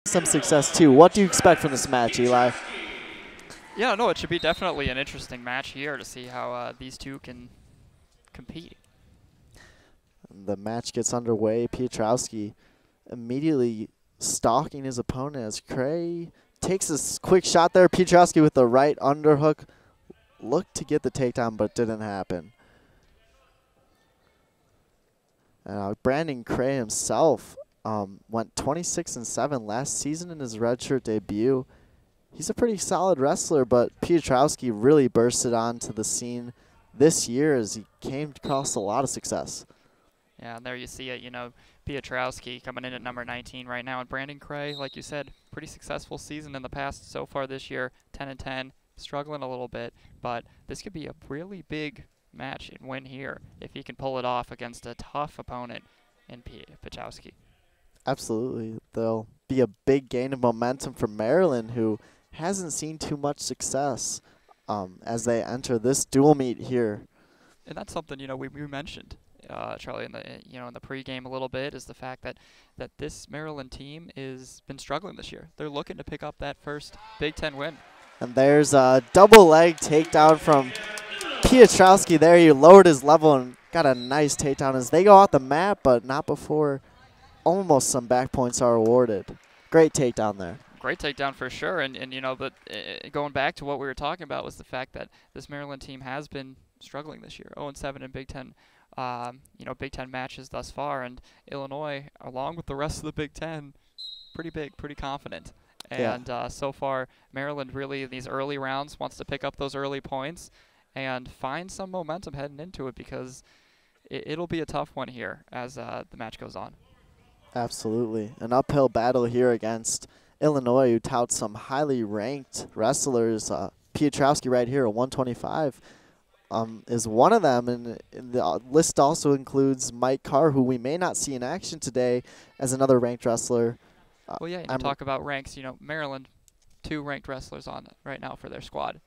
some success too. What do you expect from this match, Eli? Yeah, no, it should be definitely an interesting match here to see how these two can compete. The match gets underway. Piotrowski immediately stalking his opponent as Cray takes a quick shot there. Piotrowski with the right underhook. Looked to get the takedown, but didn't happen. Brandon Cray himself went 26-7 last season in his redshirt debut. He's a pretty solid wrestler, but Piotrowski really bursted onto the scene this year as he came across a lot of success. Yeah, and there you see it, Piotrowski coming in at number 19 right now, and Brandon Cray, like you said, pretty successful season in the past so far this year, 10-10, struggling a little bit, but this could be a really big match and win here if he can pull it off against a tough opponent in Piotrowski. Absolutely. There'll be a big gain of momentum for Maryland, who hasn't seen too much success as they enter this dual meet here. And that's something, we mentioned, Charlie, in the pregame a little bit, is the fact that this Maryland team is been struggling this year. They're looking to pick up that first Big Ten win. And there's a double leg takedown from Piotrowski there. He lowered his level and got a nice takedown as they go off the mat, but not before almost some back points are awarded. Great takedown there. Great takedown for sure. And but going back to what we were talking about was the fact that this Maryland team has been struggling this year. 0-7 in Big Ten, Big Ten matches thus far. And Illinois, along with the rest of the Big Ten, pretty big, pretty confident. And so far, Maryland really in these early rounds wants to pick up those early points and find some momentum heading into it, because it'll be a tough one here as the match goes on. Absolutely. An uphill battle here against Illinois, who touts some highly ranked wrestlers. Piotrowski right here, a 125, is one of them. And the list also includes Mike Carr, who we may not see in action today, as another ranked wrestler. Well, yeah, you talk about ranks. Maryland, 2 ranked wrestlers on right now for their squad.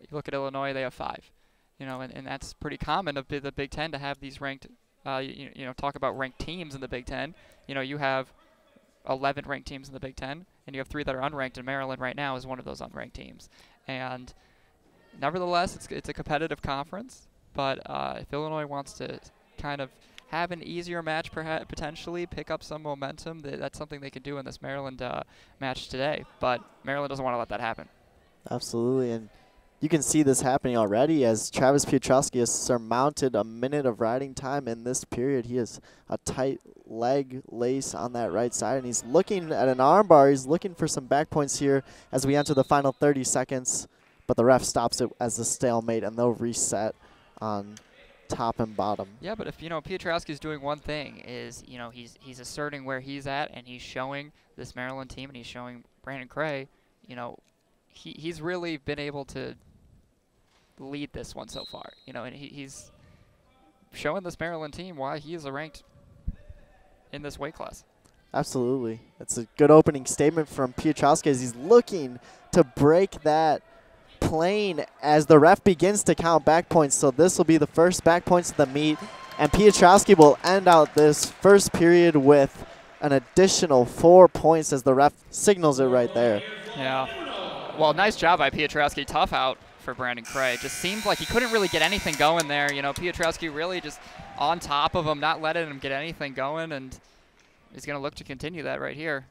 You look at Illinois, they have 5. And that's pretty common of the Big Ten to have these ranked. Talk about ranked teams in the Big Ten. You have 11 ranked teams in the Big Ten, and you have 3 that are unranked, and Maryland right now is one of those unranked teams. And nevertheless, it's a competitive conference, but if Illinois wants to kind of have an easier match, perhaps potentially pick up some momentum, that's something they can do in this Maryland match today. But Maryland doesn't want to let that happen. Absolutely, and you can see this happening already as Travis Piotrowski has surmounted a minute of riding time in this period. He has a tight leg lace on that right side, and he's looking at an armbar. He's looking for some back points here as we enter the final 30 seconds, but the ref stops it as a stalemate, and they'll reset on top and bottom. Yeah, but if Piotrowski's doing one thing, is he's asserting where he's at, and he's showing this Maryland team, and he's showing Brandon Cray, he's really been able to lead this one so far, and he's showing this Maryland team why he is ranked in this weight class. Absolutely. It's a good opening statement from Piotrowski as he's looking to break that plane as the ref begins to count back points. So this will be the first back points of the meet, and Piotrowski will end out this first period with an additional 4 points as the ref signals it right there. Yeah. Well, nice job by Piotrowski. Tough out for Brandon Cray. Just seemed like he couldn't really get anything going there. Piotrowski really just on top of him, not letting him get anything going, and he's going to look to continue that right here.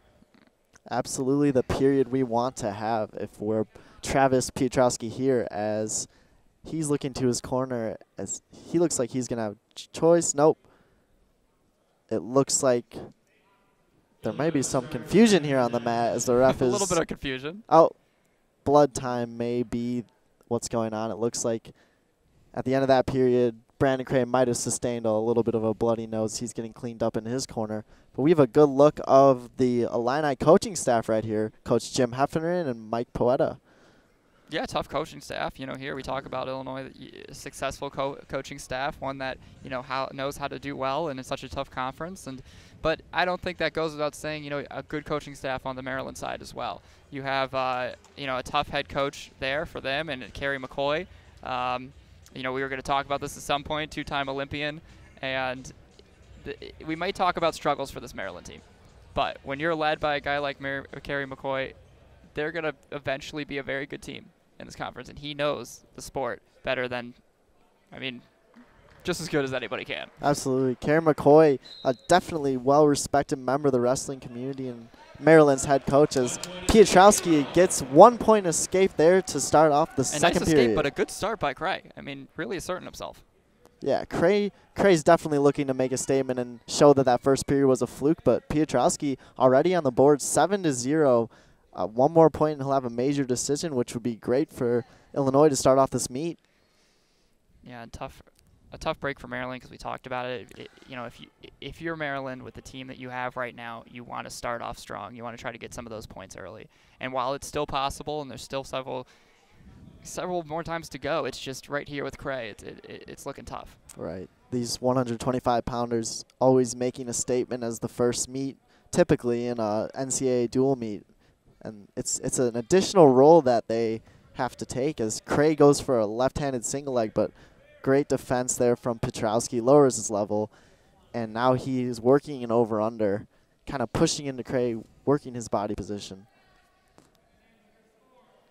Absolutely the period we want to have if we're Travis Piotrowski here, as he's looking to his corner as he looks like he's going to have choice. Nope. It looks like there may be some confusion here on the mat as the ref is... A little bit of confusion. Oh, blood time may be what's going on. It looks like at the end of that period, Brandon Cray might have sustained a little bit of a bloody nose. He's getting cleaned up in his corner. But we have a good look of the Illini coaching staff right here. Coach Jim Heffernan and Mike Poeta. Yeah, tough coaching staff. Here we talk about Illinois, successful coaching staff, one that knows how to do well, and it's such a tough conference. But I don't think that goes without saying. A good coaching staff on the Maryland side as well. You have a tough head coach there for them, and Kerry McCoy. We were going to talk about this at some point, 2-time Olympian, and we might talk about struggles for this Maryland team. But when you're led by a guy like Cray McCoy, they're going to eventually be a very good team in this conference, and he knows the sport better than, I mean, just as good as anybody can. Absolutely. Cray McCoy, a definitely well-respected member of the wrestling community and Maryland's head coach, as Piotrowski gets 1 point escape there to start off the second nice period. Escape, but a good start by Cray. I mean, really asserting himself. Yeah, Cray's definitely looking to make a statement and show that that first period was a fluke, but Piotrowski already on the board, 7-0. 1 more point and he'll have a major decision, which would be great for Illinois to start off this meet. Yeah, and a tough break for Maryland because we talked about it. You know, if you're Maryland with the team that you have right now, you want to start off strong. You want to try to get some of those points early. And while it's still possible and there's still several more times to go, it's just right here with Cray. It's looking tough. Right. These 125-pounders always making a statement as the first meet, typically in a NCAA dual meet. And it's an additional role that they have to take as Cray goes for a left-handed single leg, but great defense there from Piotrowski, lowers his level, and now he's working an over-under, kind of pushing into Cray, working his body position.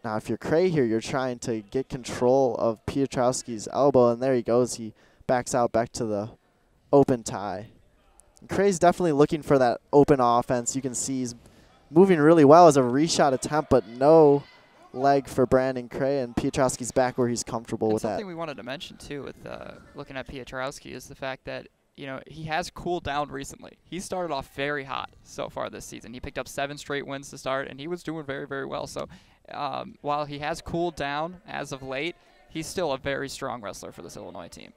Now, if you're Cray here, you're trying to get control of Piotrowski's elbow, and there he goes. He backs out back to the open tie. And Cray's definitely looking for that open offense. You can see he's moving really well as a reshot attempt, but no leg for Brandon Cray, and Piotrowski's back where he's comfortable with that. Something we wanted to mention too with looking at Piotrowski is the fact that, you know, he has cooled down recently. He started off very hot so far this season. He picked up 7 straight wins to start, and he was doing very, very well. So while he has cooled down as of late, he's still a very strong wrestler for this Illinois team.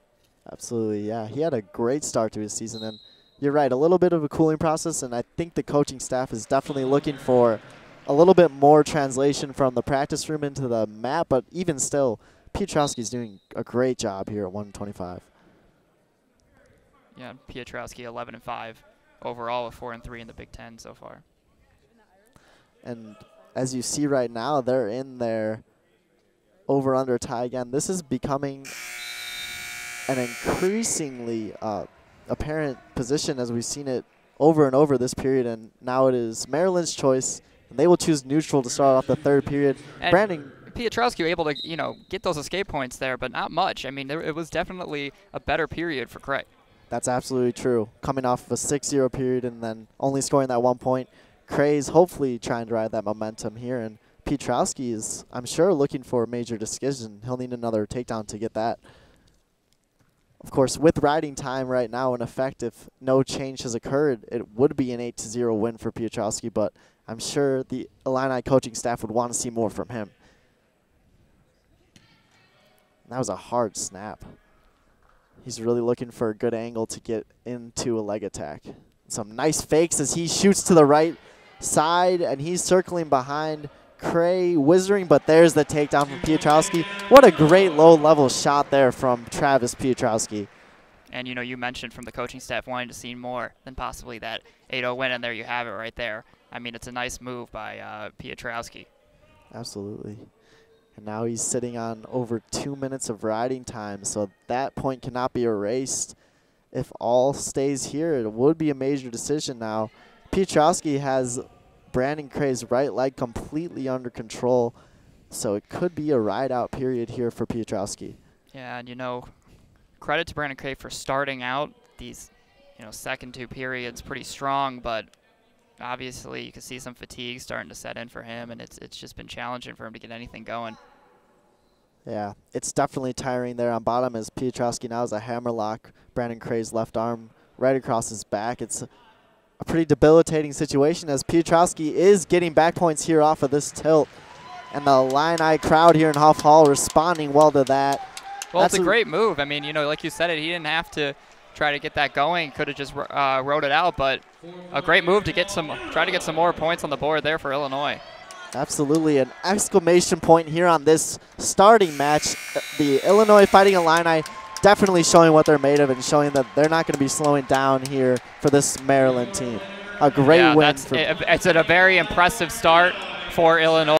Absolutely, yeah. He had a great start to his season, and you're right, a little bit of a cooling process, and I think the coaching staff is definitely looking for a little bit more translation from the practice room into the mat, but even still, Piotrowski's doing a great job here at 125. Yeah, Piotrowski 11-5 overall with 4-3 in the Big Ten so far. And as you see right now, they're in their over-under tie again. This is becoming an increasingly apparent position as we've seen it over and over this period, and now it is Maryland's choice. And they will choose neutral to start off the third period. And Brandon Piotrowski was able to, you know, get those escape points there, but not much. I mean, it was definitely a better period for Cray. That's absolutely true. Coming off of a 6-0 period and then only scoring that 1 point, Cray's hopefully trying to ride that momentum here. And Piotrowski is, I'm sure, looking for a major decision. He'll need another takedown to get that. Of course, with riding time right now in effect, if no change has occurred, it would be an 8-0 win for Piotrowski, but I'm sure the Illini coaching staff would want to see more from him. That was a hard snap. He's really looking for a good angle to get into a leg attack. Some nice fakes as he shoots to the right side, and he's circling behind Cray, wizarding, but there's the takedown from Piotrowski. What a great low-level shot there from Travis Piotrowski. And, you know, you mentioned from the coaching staff wanting to see more than possibly that 8-0 win, and there you have it right there. I mean, it's a nice move by Piotrowski. Absolutely. And now he's sitting on over 2 minutes of riding time, so that point cannot be erased. If all stays here, it would be a major decision now. Piotrowski has Brandon Cray's right leg completely under control, so it could be a ride-out period here for Piotrowski. Yeah, and, you know, credit to Brandon Cray for starting out these, you know, second 2 periods pretty strong, but obviously you can see some fatigue starting to set in for him, and it's just been challenging for him to get anything going. Yeah, it's definitely tiring there on bottom as Piotrowski now has a hammerlock Brandon Cray's left arm right across his back. It's a pretty debilitating situation as Piotrowski is getting back points here off of this tilt. And the Illini crowd here in Huff Hall responding well to that. Well, it's a great move. I mean, you know, like you said, he didn't have to try to get that going. Could have just rode it out, but a great move to get try to get some more points on the board there for Illinois. Absolutely, an exclamation point here on this starting match. The Illinois Fighting Illini definitely showing what they're made of and showing that they're not going to be slowing down here for this Maryland team. A great win. It's a very impressive start for Illinois.